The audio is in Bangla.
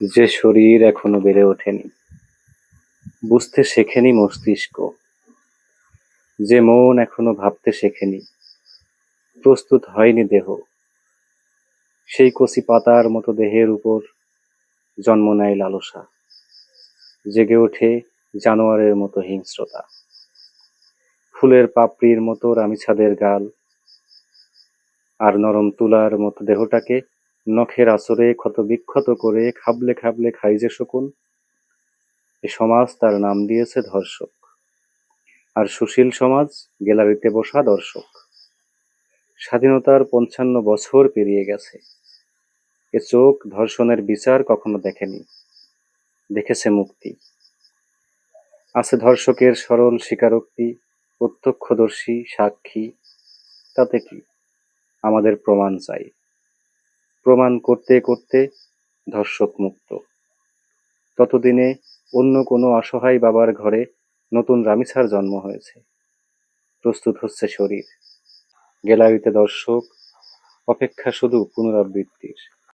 যে শরীর এখনো বেড়ে ওঠেনি, বুঝতে শেখেনি মস্তিষ্ক, যে মন এখনো ভাবতে শেখেনি, প্রস্তুত হয়নি দেহ, সেই কচি পাতার মতো দেহের উপর জন্ম নেয় লালসা, জেগে ওঠে জানোয়ারের মতো হিংস্রতা। ফুলের পাপড়ির মতো রামিছাদের গাল আর নরম তুলার মতো দেহটাকে নখের আঁচড়ে ক্ষতবিক্ষত করে খাবলে খাবলে খাই যে শকুন। এ সমাজ তার নাম দিয়েছে ধর্ষক, আর সুশীল সমাজ গ্যালারিতে বসা দর্শক। স্বাধীনতার ৫৫ বছর পেরিয়ে গেছে, এ চোখ ধর্ষণের বিচার কখনো দেখেনি, দেখেছে মুক্তি। আছে ধর্ষকের সরল স্বীকারোক্তি, প্রত্যক্ষদর্শী সাক্ষী। তাতে কি, আমাদের প্রমাণ চাই। প্রমাণ করতে করতে ধর্ষক মুক্ত। ততদিনে অন্য কোনো অসহায় বাবার ঘরে নতুন রামিছার জন্ম হয়েছে, প্রস্তুত হচ্ছে শরীর। গ্যালারিতে দর্শক, অপেক্ষা শুধু পুনরাবৃত্তির।